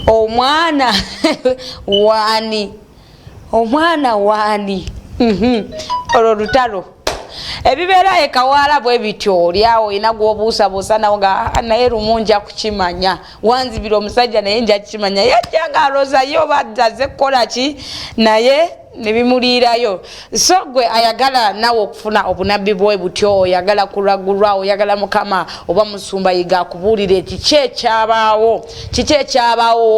omwana wani omwana wani olutalo ebibeera ekawala bwe bityo lyawo ina gwobuusabuusa nawo nga naye rumunja kukimanya wanzibira omusajja naye nja kukimanya yajjanga alozayo baddaze kukola ki naye nebimuliirayo so gwe ayagala nawe okufuna obunabbi bwe butyo oyagala kulagulwa oyagala mukama oba musumba yiga akubuulire kiki ekyabaawo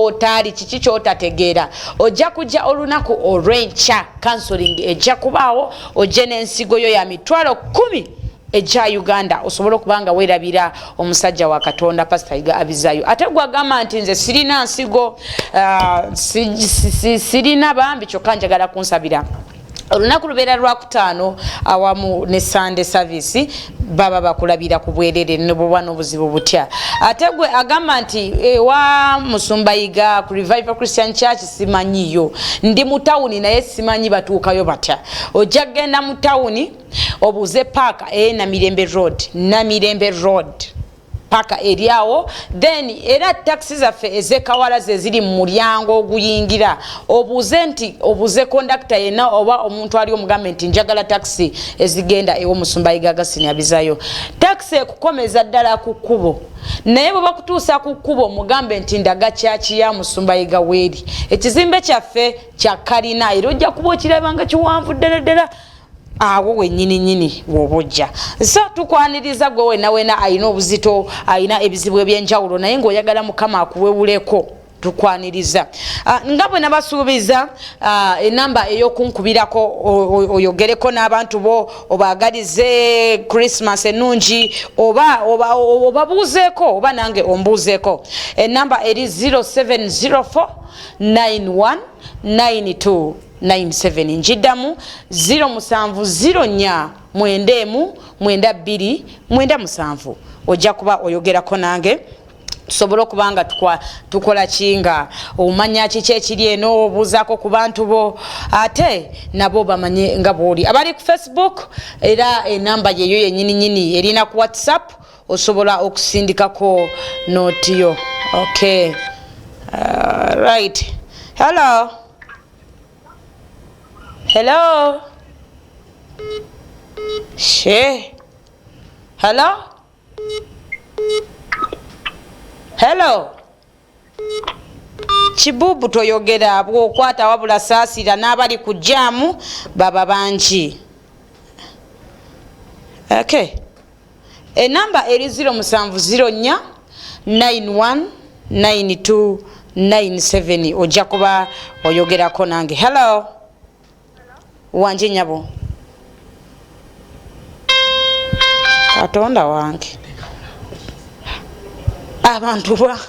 otaali kiki kyotategeera ojja kujja olunaku olw'enkya counseling ejja kubaawo ojje n'ensigo yo ya mitwalo 10 ejja Uganda osobola okubanga weerabira omusajja wa Katonda Pastor Yiga Abizayo ate gwagamba nti nze sirina nsigo sirina bambi kyokka njagala kunsabira olunaku lubeera lwakutaano awamu ne Sunday service baba bakulabira ku bwerere n'obuba n'obuzibu butya ate gwe agamba nti ewa musumba Yiga ku Revival Christian Church simanyiyo ndi mu tawuni naye simanyi batuukayo batya ojja genda mu tawuni obuze paaka Namirembe Road paka eriawo then era taxi zaffe ezekawala ze ziri mu mulyango oguyingira obuze conductor yena oba omuntu ali omugambe nti njagala taxi ezigenda ewo musumba Yiga Agasini Abizayo taxi ekukomeza ddala ku kkubo naye bwe bakutuusa ku kkubo mugambe nti ndaga kyaki ya musumba Yiga weeri ekizimbe kyaffe kya kalina era ojja kuba okirabanga kiwanvu ddala awo wennyini wobojja so tukwaniriza gwe wena ayina obuzito ayina ebizibu ebyenjawulo naye ng'oyagala mukama akuwewuleko tukwaniriza nga bwe nabasuubiza enamba ey'okunkubirako oyogereko n'abantu bo obaagalize Christmas ennungi oba buuzeeko oba nange ombuuzeeko enamba eri 0704 91 92 97 njiddamu 0704 92 ojja kuba oyogerako nange tusobole okubanga tukola kinga omanya kiki ekiri eno obuuzaako ku bantu bo ate nabo bamanye nga bwoli abali ku Facebook era enamba yeyo yennyini erina ku WhatsApp osobola okusindikako notiyo okay right hello hello kibubu toyogera bw'okwata wabula saasira n'abali ku jaamu baba bangi okay enamba eri 0704 91 92 97 ojja kuba oyogerako nange hello wange nyabo Katonda wange abantu ba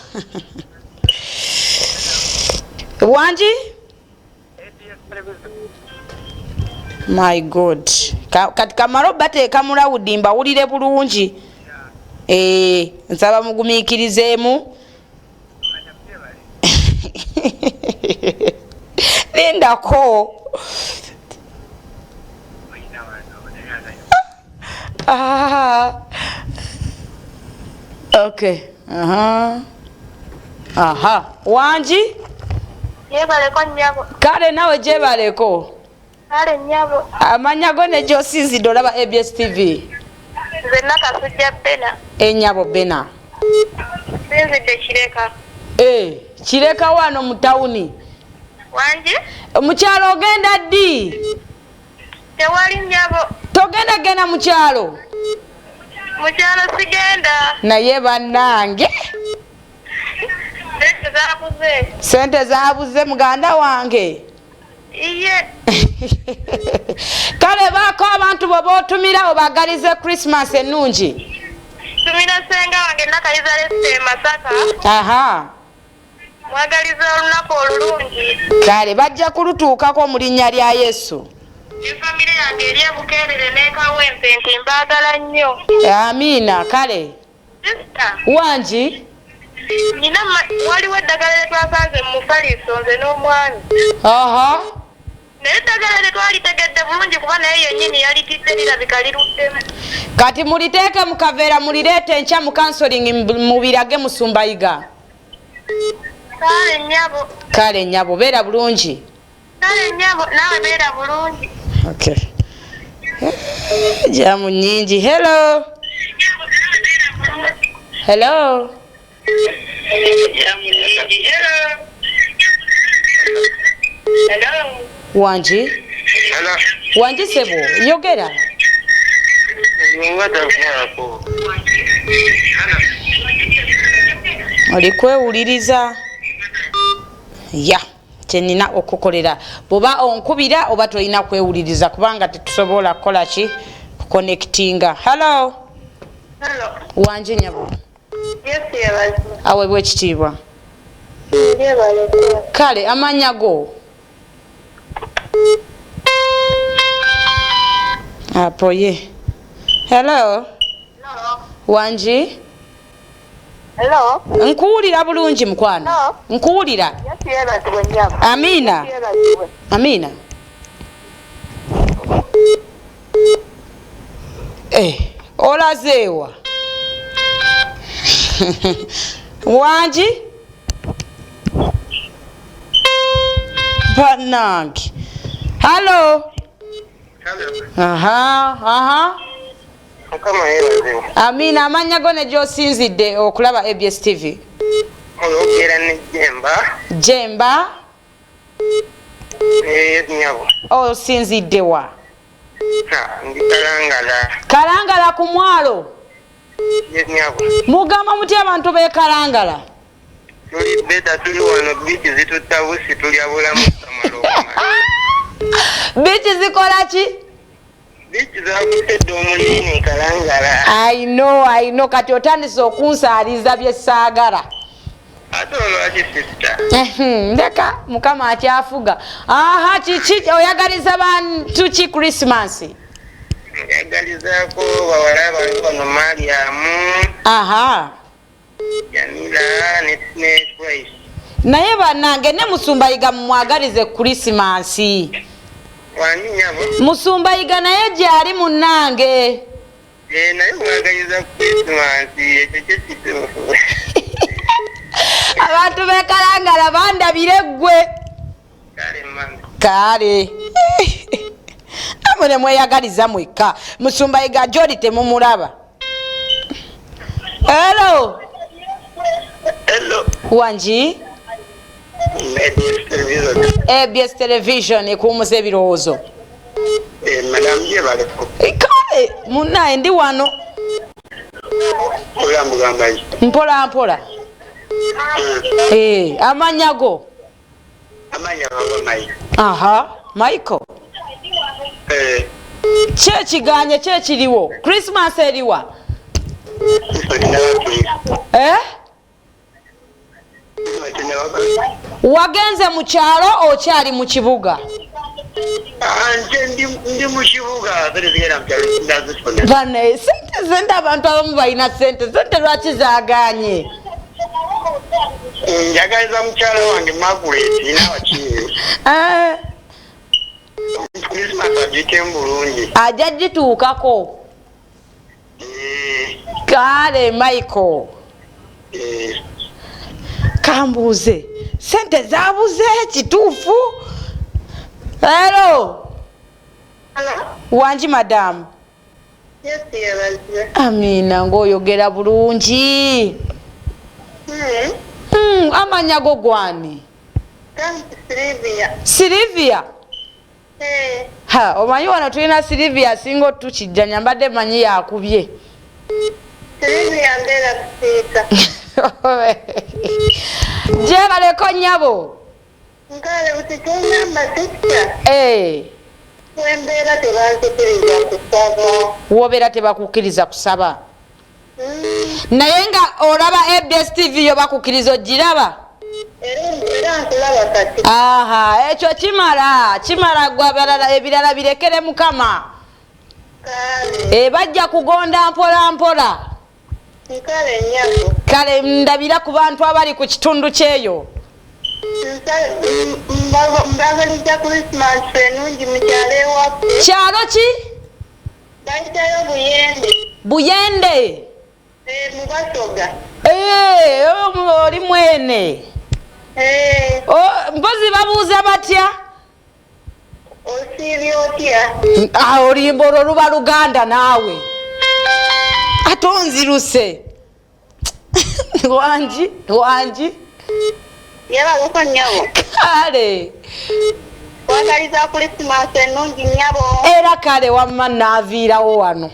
wange my god kati kamaro bateeka mulawudi mbawulire bulungi nsaba mugumiikirizeemu lindako okay wangi yebaleko nyabo kale nawe gyebaleko kale nyabo amanya go ne gyosinzidde olaba ABS TV nze nakasujja Bena enyabo Bena sinzidde Kireka Kireka wano mu tawuni wangi mukyalo ogenda ddi tewali nyabo togenda mukyalo sigenda naye bannange sente zaabuze muganda wange iye kale baako abantu bo bootumira obagalize Christmas ennungi tumira senga wange nakaliza lese Masaka mwagaliza olunaku olulungi kale bajja kulutuukako mu linnya lya Yesu efamile yange eri ebukeerere n'ekawempe nti mbaagala nnyo amiina kale wangi nina waliwo eddagala lyetwasanze mu Mufaliso nze n'omwami naye eddagala lyetwalitegedde bulungi kuba naye yennyini yalitidde lirabika liruddemu kati muliteeke mu kaveera mulireete enkya mu counseling mubirage musumba Yiga Kale nnyabo beera bulungi. Okay. Jamu nyingi. Hello. Hello. Wange. Wange sebo yogera. Oli kwewuliriza. Ya kyenina okukolera bwoba onkubira oba tolina kwewuliriza kubanga tetusobola kukola ki kuconnectinga. Hello. Wange nyabo. Aweebwa ekitiibwa. Kale amannya go. Apoye. Hello. Wange. Hello. Nkuwulira bulungi mukwano. Nkuwulira. Amina. Amina. Olazeewa. Wange. Bannange. Hello. Aha. Amina amanya go ne gy'osinzidde okulaba ABS TV. Oyogera ne Jemba. Jemba. Nyabo. Osinzidde wa? Ndi Kalangala. Kalangala ku mwalo. Nyabo. Mugamba muti abantu be Kalangala. Tuli beta tuli wano bichi zitutabusi tuli abulamu samalo. Bichi zikola ki? Bichi zakusedde omulini Kalangala. I know kati otandise okunsaaliza bye saagala. Atolo ati sister. Ndeka mukama akyafuga. Aha kiki oyagaliza bantu ki Christmas? Yagalizaako bawala bano Mariamu. Aha. Jamila ne Price. Naye bannange ne Musumbayiga mumwagalize Christmas. Wanyabo. Musumbayiga naye gyali munnange. Naye mwagaliza Christmas ekyo kituufu. Abantu be Kalangala bandabire ggwe. Kale. Amune mweyagaliza mwekka. Musumbayiga gy'oli temumulaba. Hello. Wange. ABS Television ekuumuza ebirowoozo. Madam Jebaleko. Kale munnaye ndi wano. Mpola. Amannya go. Amanya baba Mike. Aha, Michael. Kyekiganye kyekiriwo. Christmas eriwa. Wagenze mu kyalo okyali mu kibuga? Ndi mu kibuga zigera mpya bane sente abantu abamu balina sente lwaki zaaganye? Njagaliza mukyalo wange Margaret inawa kiyo. Christmas ajike mbulungi. Ajja gituukako. Kale Michael. Kambuuze sente zaabuze kituufu? Hello. Wange madam. Yes, yes. Amina ng'oyogera bulungi. Amanya go gwani? Silivia. Ha, omanyi wano tulina Silivia singa tukijjanya mbadde manyi yakubye. Silivia ndera kusiika. Jebaleko nnyabo. Nkale utikenya masika. Wembeera tebanzikiriza kusaba. Wobeera tebakukkiriza kusaba. Naye nga olaba ABS TV yo bakukkiriza ogiraba? Era nkulaba kati. Aha, ekyo kimala gwe abalala ebirala birekere Mukama. Bajja kugonda mpola. Nkale nnyabo. Kale ndabira ku bantu abali ku kitundu kyeyo. Mbagaliza Christmas enungi mukyalo ewaffe. Kyalo ki? Bayitayo Buyende. Buyende? Mubasoga. Oli mwene. Mpozi babuuza batya? Osibyotya? Oluyimba olwo luba Luganda naawe. Ate onziruse. Wangi. Yabagako nnyabo. Kale. Kwagaliza Christmas ennungi nnyabo. Era kale wamma naaviirawo wano.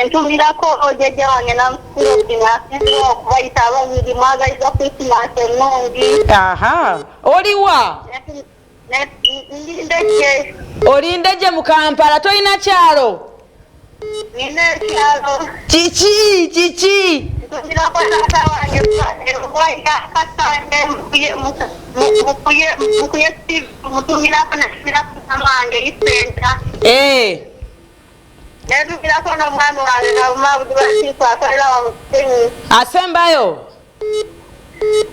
Ntumirako ojjajja wange namusirokina okubayita ababiri mwagaliza Christmas ennungi. Aha. Oliwa? Ndindejje. Olindejje mu Kampala toyina kyalo? Nina ekyalo. Kiki? Ntumirako taata wange obwayita kasange mutumirako nasimirako namange isenta. Netumirako n'omwami wange nabumabuzi basiiku akolera wamusenyi. Asembayo?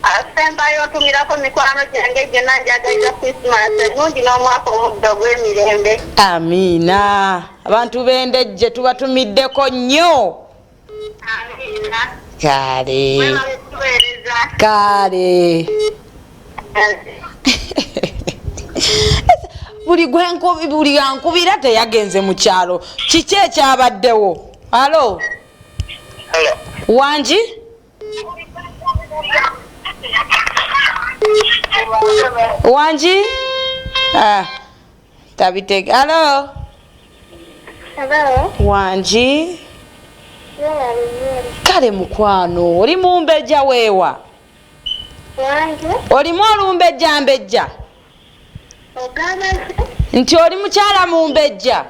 Asembayo ntumirako mikwano gyange gyonna njagaliza Christmas ennungi n'omwaka omuddo gw'emirembe. Amiina. Abantu b'endejje tubatumiddeko nnyo. Amiina. Kale. Buli ankubira teyagenze mu kyalo. Kiki ekyabaddewo? Halo? Wangi? Wangi? Tabitege. Halo? Wangi? Kale mukwano, oli mumbejja weewa? Olimu olumbejja? Nti oli mukyala mumbejja?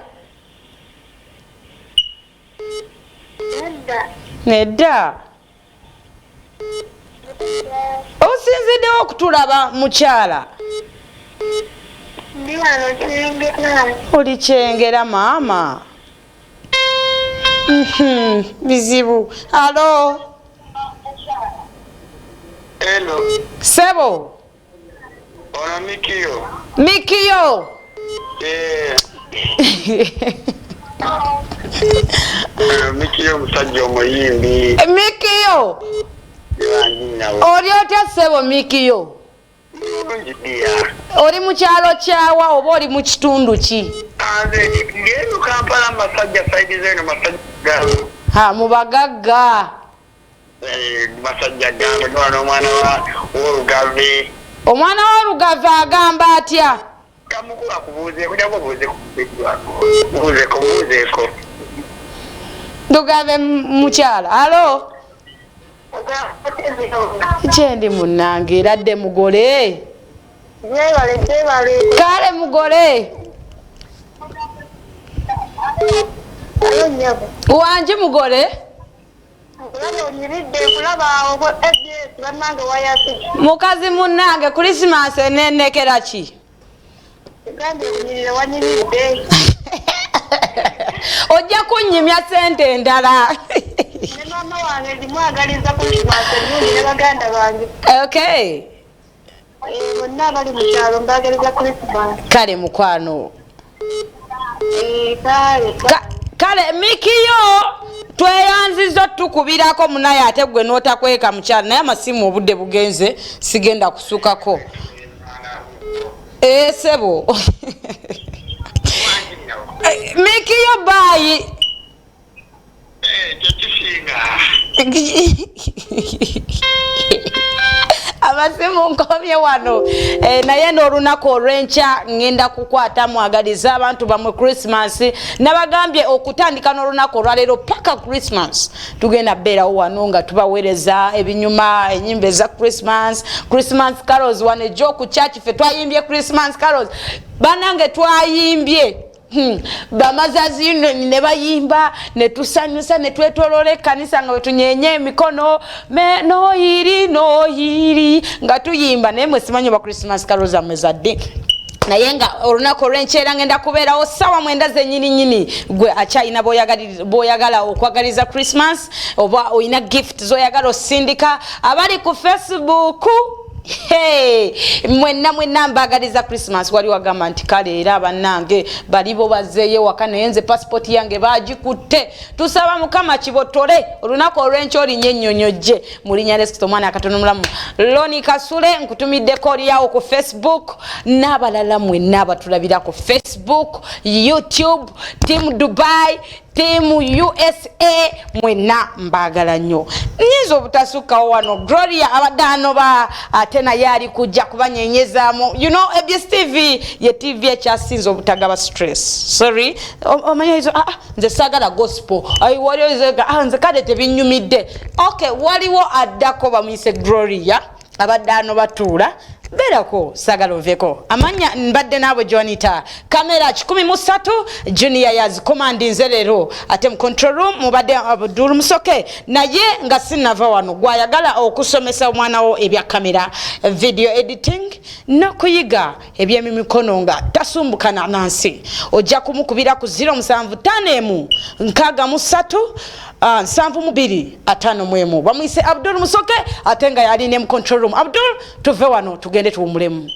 Nedda. Osinziddewo okutulaba mukyala? Ndi wano Kyengera. Oli Kyengera maama? Bizibu. Halo? Hello. Sebo? Ona Mikiyo. Mikiyo musajja omuyimbi. Mikiyo? Oli otya Sebo Mikiyo? Oli mu kyalo kyawa oba oli mu kitundu ki? Ngeno Kampala masajja saidi zeno masajja gano. Mu bagagga. Masajja gano n'ono omwana w'olugave. Omwana w'olugave agamba atya? Kamukula kubuuzeeko nyabo buuzeeko. Lugave mukyala. Halo? Kyendi munnange eradde mugole? Kale mugole. Wangi mugole? Mukazi munnange Christmas enenekera ki? Ojja kunnyimya sente endala. Mama wange ndimwagaliza Christmas ennungi ne baganda bange. Okay. Bonna bali mu kyalo mbagaliza Christmas. Kale mukwano. Kale Mikiyo tweyanzizo tukubirako munaye ate gwe n'otakweka mukyala naye amasimu obudde bugenze sigenda kusukako. Sebo. Mikiyo bayi. Abasimu nkomye wano naye n'olunaku olw'enkya ngenda kukwata mwagaliza abantu bamwe Christmas nabagambye okutandika n'olunaku olwaleero paka Christmas tugenda beerawo wano nga tubaweereza ebinyuma ennyimba eza Christmas carols wano ejjo ku church ffe twayimbye Christmas carols banange twayimbye bamazazi ne bayimba ne tusanyusa ne twetoloola ekkanisa nga wetunyenye emikono noyiri nga tuyimba naye mwe simanyi ba Christmas carols amezadde naye nga olunaku olw'enkyera ngenda kubeerawo ssaawa 9 zennyini gwe akyalina b'oyagala okwagaliza Christmas oba olina gift z'oyagala osindika abali ku Facebook Hey, mwenna mbagaliza Christmas wali wagamba nti kale era bannange balibo bazeeyo wakana yenze passport yange bagikutte tusaba mukama kibotole olunaku olwencho olinyennyonyoje mulinya Lesito Omwana akatono mulamu Loni Kasule nkutumidde koli yawo ku Facebook n'abalala mwenna abatulabira ku Facebook YouTube Team Dubai Team USA mwenna mbagala nnyo nyizo obutasukawo wano Gloria abadano ba atena yali kujja kubanyenyezaamu you know ABS TV ye TV ekyasinza obutagaba stress sorry omanya izo nze sagala gospel ayi waliwo nze kale tebinyumidde okay waliwo addako bamuyise Gloria abadano batuula berako sagala oveko amanya mbadde nabo Jonita kamera 13 junior yaz command nzerero ate mu control room mubadde Abdul Musoke naye nga sinava wano gwayagala okusomesa omwana wo ebya kamera video editing no kuyiga ebyemimikono nga tasumbukana nansi ojja kumukubira ku 075 nkaga musatu 72 bamwise Abdul Musoke atenga yali ne mu control room Abdul tuve wano tugende tuwumulemu